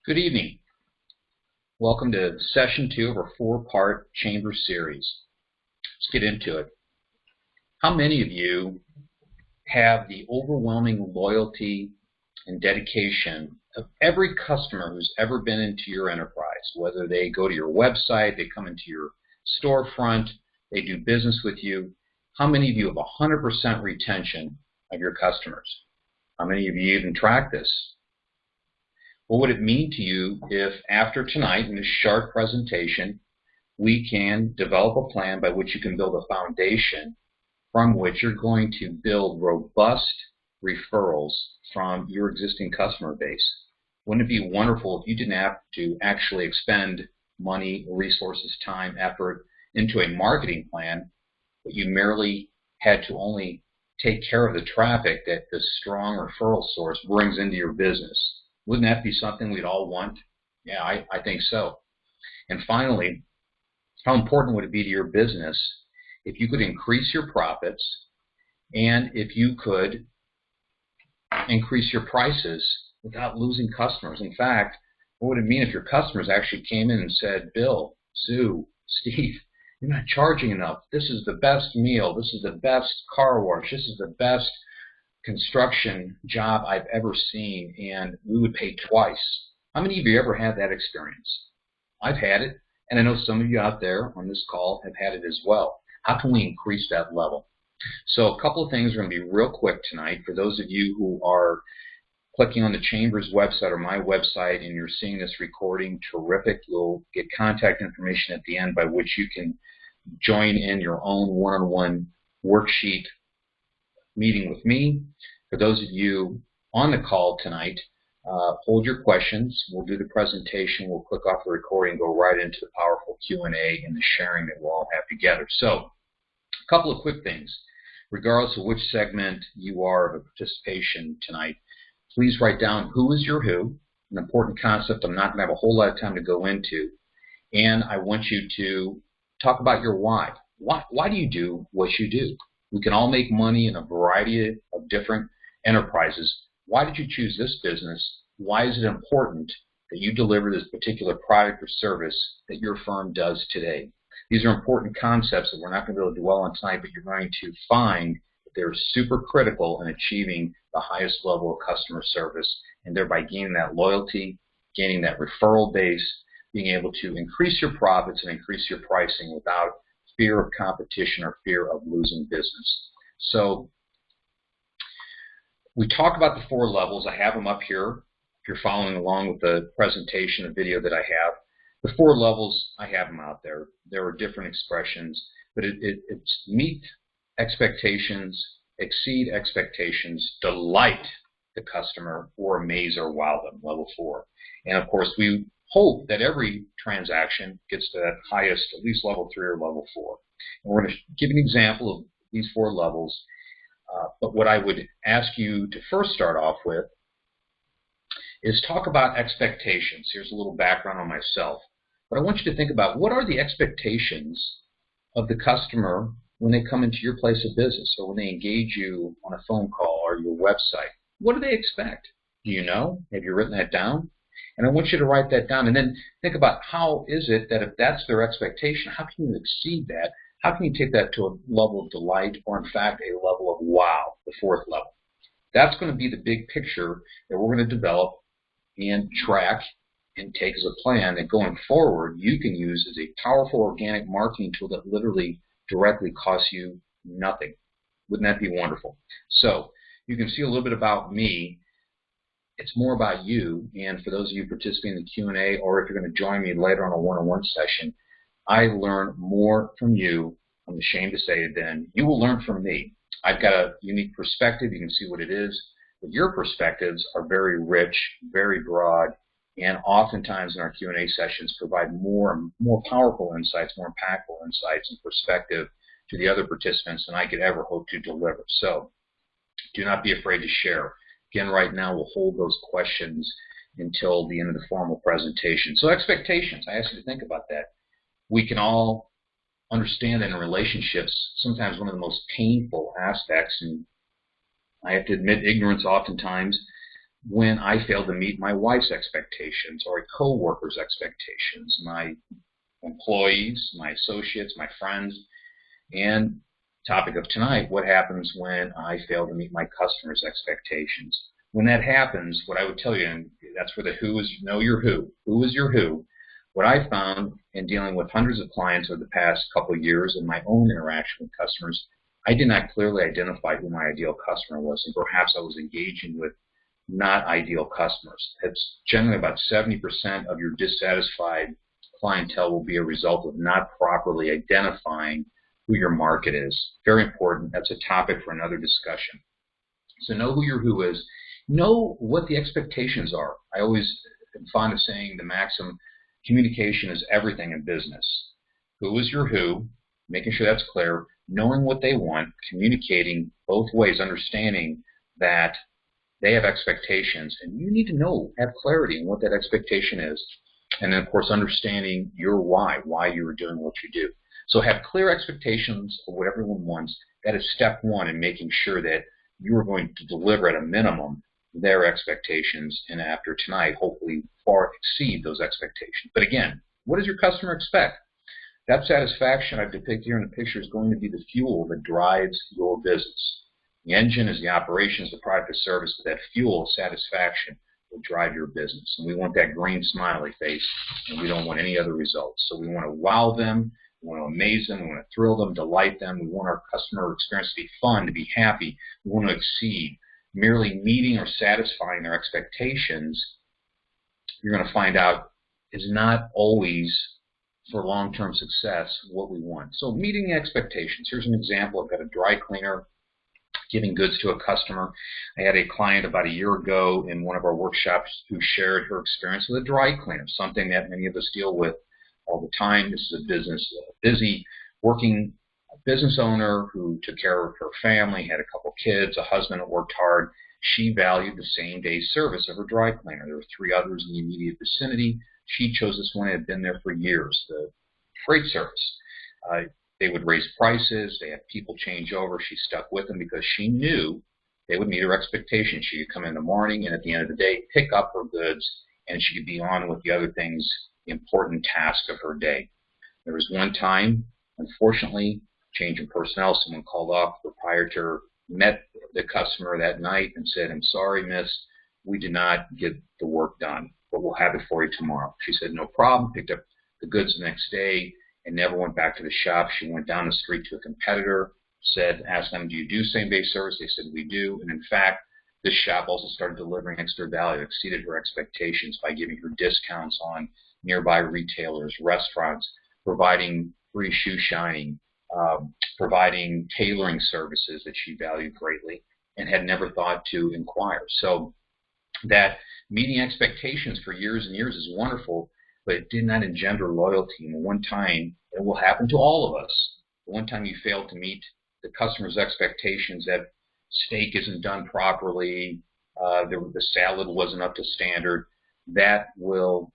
Good evening. Welcome to session 2 of our 4-part chamber series. Let's get into it. How many of you have the overwhelming loyalty and dedication of every customer who's ever been into your enterprise? Whether they go to your website, they come into your storefront, they do business with you. How many of you have 100% retention of your customers? How many of you even track this? What would it mean to you if after tonight in this short presentation we can develop a plan by which you can build a foundation from which you're going to build robust referrals from your existing customer base? Wouldn't it be wonderful if you didn't have to actually expend money, resources, time, effort into a marketing plan, but you merely had to only take care of the traffic that this strong referral source brings into your business? Wouldn't that be something we'd all want? Yeah, I think so. And finally, how important would it be to your business if you could increase your profits and if you could increase your prices without losing customers? In fact, what would it mean if your customers actually came in and said, Bill, Sue, Steve, you're not charging enough. This is the best meal. This is the best car wash. This is the best construction job I've ever seen, and we would pay twice. How many of you ever had that experience? I've had it, and I know some of you out there on this call have had it as well. How can we increase that level? So a couple of things are going to be real quick tonight. For those of you who are clicking on the Chamber's website or my website and you're seeing this recording, terrific. You'll get contact information at the end by which you can join in your own one-on-one worksheet meeting with me. For those of you on the call tonight, hold your questions. We'll do the presentation. We'll click off the recording, go right into the powerful Q&A and the sharing that we'll all have together. So, a couple of quick things. Regardless of which segment you are of a participation tonight, please write down who is your who, an important concept I'm not going to have a whole lot of time to go into. And I want you to talk about your why. Why do you do what you do? We can all make money in a variety of different enterprises. Why did you choose this business? Why is it important that you deliver this particular product or service that your firm does today? These are important concepts that we're not going to be able to dwell on tonight, but you're going to find that they're super critical in achieving the highest level of customer service and thereby gaining that loyalty, gaining that referral base, being able to increase your profits and increase your pricing without fear of competition or fear of losing business. So we talk about the 4 levels. I have them up here. If you're following along with the presentation, the video that I have, the 4 levels, I have them out there. There are different expressions, but it's meet expectations, exceed expectations, delight the customer, or amaze or wow them, level 4. And of course, we hope that every transaction gets to that highest, at least level 3 or level 4. And we're going to give an example of these 4 levels. But what I would ask you to first start off with is talk about expectations. Here's a little background on myself. But I want you to think about what are the expectations of the customer when they come into your place of business or when they engage you on a phone call or your website. What do they expect? Do you know? Have you written that down? And I want you to write that down and then think about how is it that if that's their expectation, how can you exceed that? How can you take that to a level of delight or, in fact, a level of wow, the 4th level? That's going to be the big picture that we're going to develop and track and take as a plan that going forward you can use as a powerful organic marketing tool that literally directly costs you nothing. Wouldn't that be wonderful? So you can see a little bit about me. It's more about you, and for those of you participating in the Q&A, or if you're going to join me later on a one-on-one session, I learn more from you, I'm ashamed to say it, than you will learn from me. I've got a unique perspective. You can see what it is, but your perspectives are very rich, very broad, and oftentimes in our Q&A sessions provide more powerful insights, more impactful insights and perspective to the other participants than I could ever hope to deliver. So do not be afraid to share. Again, right now, we'll hold those questions until the end of the formal presentation. So expectations, I ask you to think about that. We can all understand that in relationships, sometimes one of the most painful aspects, and I have to admit ignorance oftentimes, when I failed to meet my wife's expectations or a coworker's expectations, my employees, my associates, my friends, and topic of tonight, what happens when I fail to meet my customers' expectations? When that happens, what I would tell you, and that's where the who is, know your who is your who. What I found in dealing with hundreds of clients over the past couple of years in my own interaction with customers, I did not clearly identify who my ideal customer was, and perhaps I was engaging with not ideal customers. It's generally about 70% of your dissatisfied clientele will be a result of not properly identifying who your market is. Very important. That's a topic for another discussion. So know who your who is. Know what the expectations are. I always am fond of saying the maxim, communication is everything in business. Who is your who, making sure that's clear, knowing what they want, communicating both ways, understanding that they have expectations, and you need to have clarity in what that expectation is. And then, of course, understanding your why you are doing what you do. So have clear expectations of what everyone wants. That is step one in making sure that you are going to deliver at a minimum their expectations, and after tonight, hopefully far exceed those expectations. But again, what does your customer expect? That satisfaction I've depicted here in the picture is going to be the fuel that drives your business. The engine is the operations, the product or service, but that fuel, satisfaction, will drive your business. And we want that green smiley face, and we don't want any other results. So we want to wow them, we want to amaze them, we want to thrill them, delight them. We want our customer experience to be fun, to be happy. We want to exceed. Merely meeting or satisfying their expectations, you're going to find out, is not always for long-term success what we want. So meeting the expectations. Here's an example. I've got a dry cleaner giving goods to a customer. I had a client about a year ago in one of our workshops who shared her experience with a dry cleaner, something that many of us deal with all the time. This is a busy working business owner who took care of her family, had a couple kids, a husband that worked hard. She valued the same-day service of her dry cleaner. There were 3 others in the immediate vicinity. She chose this one. It had been there for years, the freight service. They would raise prices. They had people change over. She stuck with them because she knew they would meet her expectations. She could come in the morning and at the end of the day pick up her goods, and she could be on with the other things, the important task of her day. There was one time, unfortunately, change in personnel. Someone called off. The proprietor met the customer that night and said, "I'm sorry, miss, we did not get the work done, but we'll have it for you tomorrow." She said, "No problem," picked up the goods the next day and never went back to the shop. She went down the street to a competitor, asked them, "Do you do same-day service?" They said, "We do." And in fact, this shop also started delivering extra value, exceeded her expectations by giving her discounts on nearby retailers, restaurants, providing free shoe shining, providing tailoring services that she valued greatly and had never thought to inquire. So that meeting expectations for years and years is wonderful, but it did not engender loyalty. And one time, it will happen to all of us. The one time you fail to meet the customer's expectations, that steak isn't done properly, the salad wasn't up to standard, that will,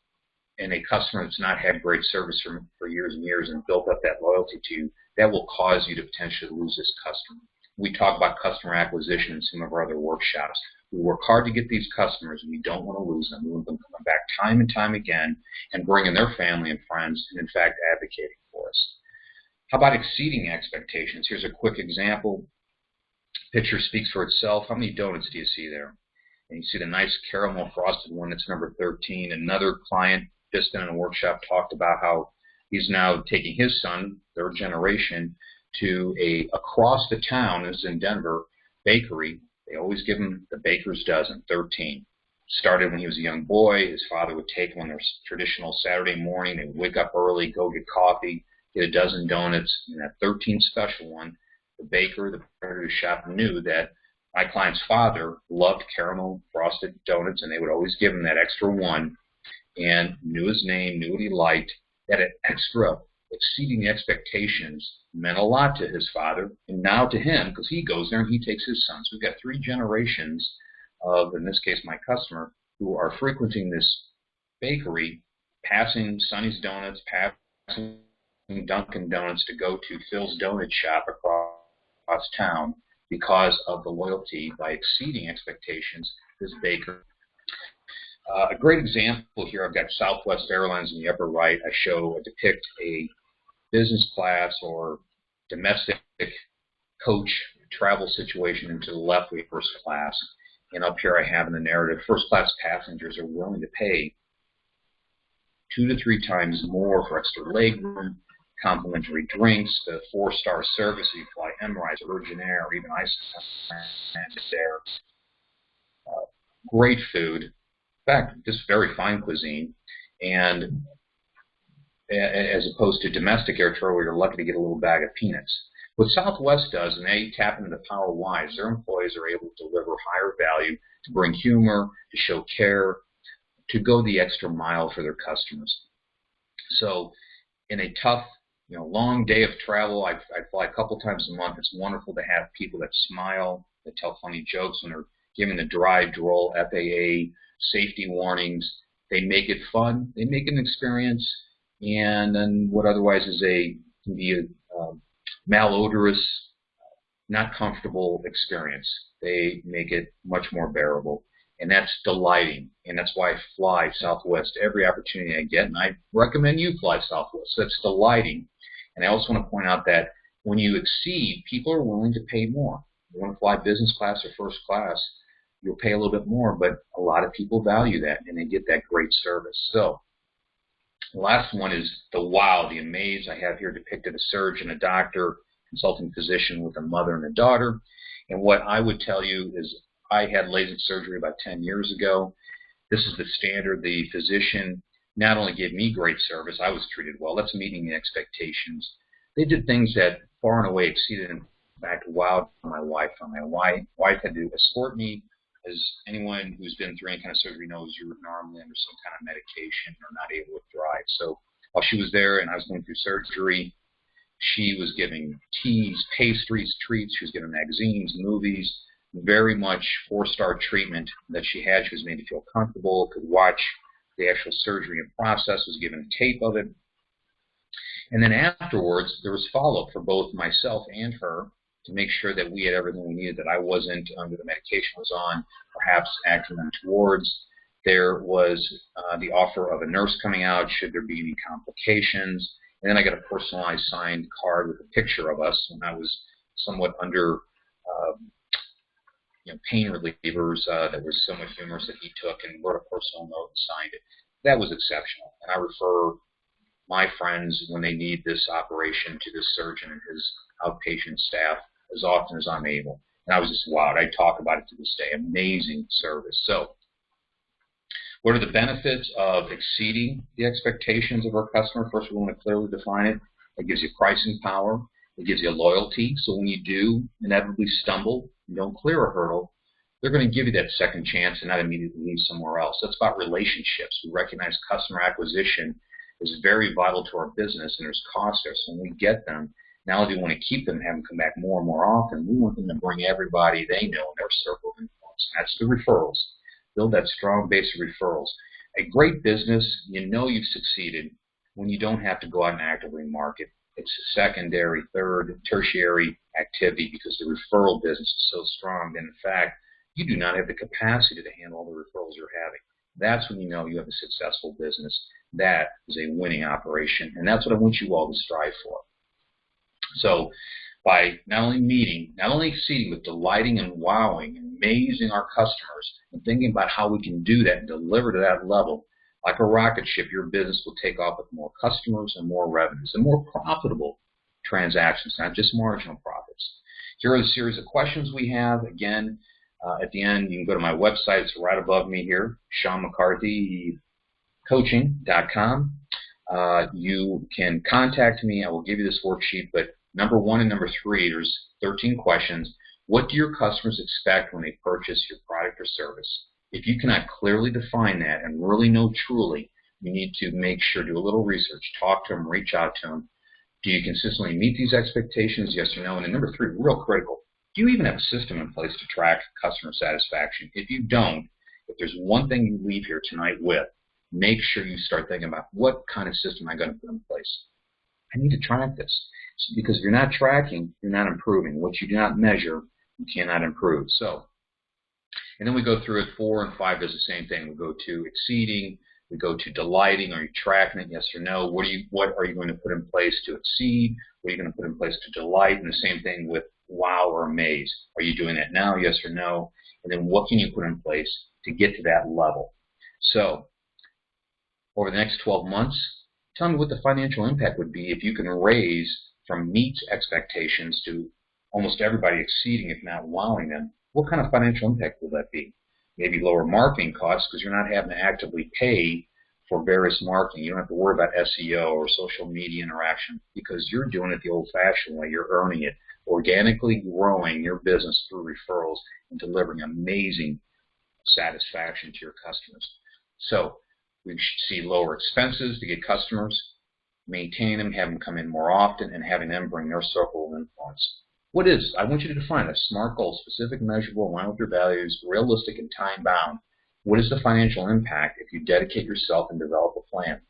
and a customer that's not had great service for years and years and built up that loyalty to you, that will cause you to potentially lose this customer. We talk about customer acquisition in some of our other workshops. We work hard to get these customers, and we don't want to lose them. We want them to come back time and time again and bring in their family and friends and, in fact, advocating for us. How about exceeding expectations? Here's a quick example. Picture speaks for itself. How many donuts do you see there? And you see the nice caramel frosted one that's number 13. Another client just in a workshop talked about how he's now taking his son, 3rd generation, to across the town, this is in Denver, bakery. They always give him the baker's dozen, 13. Started when he was a young boy. His father would take him on their traditional Saturday morning. They would wake up early, go get coffee, get a dozen donuts, and that 13th special one, the baker, the proprietor of the shop knew that my client's father loved caramel frosted donuts, and they would always give him that extra one, and knew his name, knew what he liked. That extra exceeding the expectations meant a lot to his father, and now to him, because he goes there and he takes his son. So we've got 3 generations of, in this case, my customer, who are frequenting this bakery, passing Sonny's Donuts, passing Dunkin' Donuts to go to Phil's Donut Shop across town because of the loyalty by exceeding expectations this baker A great example here, I've got Southwest Airlines in the upper right. I depict a business class or domestic coach travel situation, into the left we have first class. And up here I have in the narrative, first class passengers are willing to pay 2 to 3 times more for extra legroom, complimentary drinks, the 4-star service. You fly Emirates, Virgin Air, or even Iceland Air. Great food. In fact, just very fine cuisine. And as opposed to domestic air travel, where you're lucky to get a little bag of peanuts. What Southwest does, and they tap into the power of why, is their employees are able to deliver higher value, to bring humor, to show care, to go the extra mile for their customers. So in a tough, long day of travel, I fly a couple times a month. It's wonderful to have people that smile, that tell funny jokes when they're giving the dry, droll FAA safety warnings. They make it fun. They make it an experience. And then what otherwise can be a malodorous, not comfortable experience, they make it much more bearable. And that's delighting. And that's why I fly Southwest every opportunity I get. And I recommend you fly Southwest. So that's delighting. And I also want to point out that when you exceed, people are willing to pay more. You want to fly business class or first class, you'll pay a little bit more, but a lot of people value that, and they get that great service. So the last one is the wow, the amaze. I have here depicted a surgeon, a doctor, consulting physician with a mother and a daughter. And what I would tell you is I had LASIK surgery about 10 years ago. This is the standard. The physician not only gave me great service, I was treated well. That's meeting the expectations. They did things that far and away exceeded, in fact, wowed my wife. My wife had to escort me. As anyone who's been through any kind of surgery knows, you're normally under some kind of medication or not able to drive. So while she was there and I was going through surgery, she was giving teas, pastries, treats. She was giving magazines, movies, very much 4-star treatment that she had. She was made to feel comfortable, could watch the actual surgery and process, was given a tape of it. And then afterwards, there was follow-up for both myself and her to make sure that we had everything we needed, that I wasn't under the medication I was on, perhaps acting untowards. There was the offer of a nurse coming out should there be any complications. And then I got a personalized signed card with a picture of us when I was somewhat under pain relievers that were somewhat humorous that he took, and wrote a personal note and signed it. That was exceptional. And I refer my friends, when they need this operation, to this surgeon and his outpatient staff as often as I'm able. And I was just wowed. I talk about it to this day. Amazing service. So what are the benefits of exceeding the expectations of our customer? First, we want to clearly define it. It gives you pricing power. It gives you loyalty. So when you do inevitably stumble, you don't clear a hurdle, they're going to give you that second chance and not immediately leave somewhere else. That's about relationships. We recognize customer acquisition is very vital to our business, and there's cost there. So when we get them, not only do we want to keep them and have them come back more and more often, we want them to bring everybody they know in their circle of influence. And that's the referrals. Build that strong base of referrals. A great business, you've succeeded when you don't have to go out and actively market. It's a secondary, third, tertiary activity because the referral business is so strong that, in fact, you do not have the capacity to handle all the referrals you're having. That's when you know you have a successful business. That is a winning operation, and that's what I want you all to strive for. So by not only exceeding, but delighting and wowing and amazing our customers and thinking about how we can do that and deliver to that level, like a rocket ship, your business will take off with more customers and more revenues and more profitable transactions, not just marginal profits. Here are the series of questions we have. Again, at the end, you can go to my website. It's right above me here, SeanMcCarthyCoaching.com. You can contact me. I will give you this worksheet, but number 1 and number 3, there's 13 questions. What do your customers expect when they purchase your product or service? If you cannot clearly define that and really know truly, you need to make sure, do a little research, talk to them, reach out to them. Do you consistently meet these expectations, yes or no? And then number 3, real critical, do you even have a system in place to track customer satisfaction? If you don't, if there's one thing you leave here tonight with, make sure you start thinking about what kind of system am I going to put in place. I need to track this. Because if you're not tracking, you're not improving. What you do not measure, you cannot improve. So And then we go through it. 4 and 5 does the same thing. We go to exceeding. We go to delighting. Are you tracking it? Yes or no. What are you going to put in place to exceed? What are you going to put in place to delight? And the same thing with wow or amaze. Are you doing that now? Yes or no. And then what can you put in place to get to that level? So over the next 12 months, tell me what the financial impact would be if you can raise from meets expectations to almost everybody exceeding, if not wowing them. What kind of financial impact will that be? Maybe lower marketing costs because you're not having to actively pay for various marketing. You don't have to worry about SEO or social media interaction because you're doing it the old-fashioned way. You're earning it, organically growing your business through referrals and delivering amazing satisfaction to your customers. So we should see lower expenses to get customers, maintain them, have them come in more often, and having them bring their circle of influence. I want you to define a SMART goal: specific, measurable, aligned with your values, realistic, and time-bound. What is the financial impact if you dedicate yourself and develop a plan?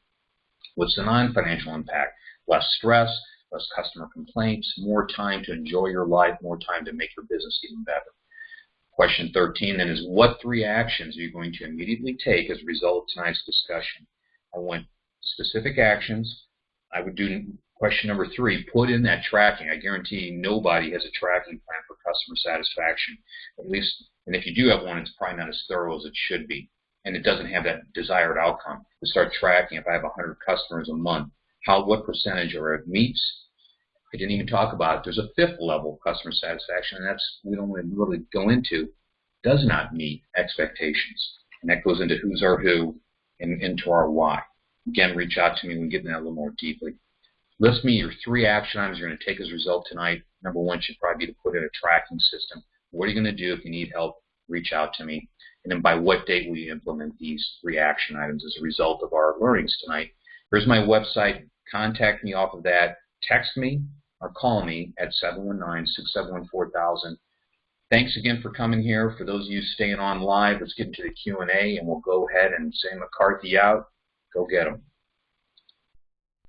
What's the non-financial impact? Less stress, less customer complaints, more time to enjoy your life, more time to make your business even better. Question 13 then is, what 3 actions are you going to immediately take as a result of tonight's discussion? I want specific actions. I would do question number 3, put in that tracking. I guarantee nobody has a tracking plan for customer satisfaction. At least, and if you do have one, it's probably not as thorough as it should be. And it doesn't have that desired outcome. To start tracking, if I have 100 customers a month, what percentage are at meets? I didn't even talk about it. There's a 5th level of customer satisfaction, and that's we don't really go into. Does not meet expectations. And that goes into who's our who and into our why. Again, reach out to me when we get into that a little more deeply. List me your 3 action items you're going to take as a result tonight. Number 1 should probably be to put in a tracking system. What are you going to do if you need help? Reach out to me. And then by what date will you implement these 3 action items as a result of our learnings tonight? Here's my website. Contact me off of that. Text me or call me at 719-671-4000. Thanks again for coming here. For those of you staying on live, let's get into the Q&A, and we'll go ahead and say McCarthy out. Go get them.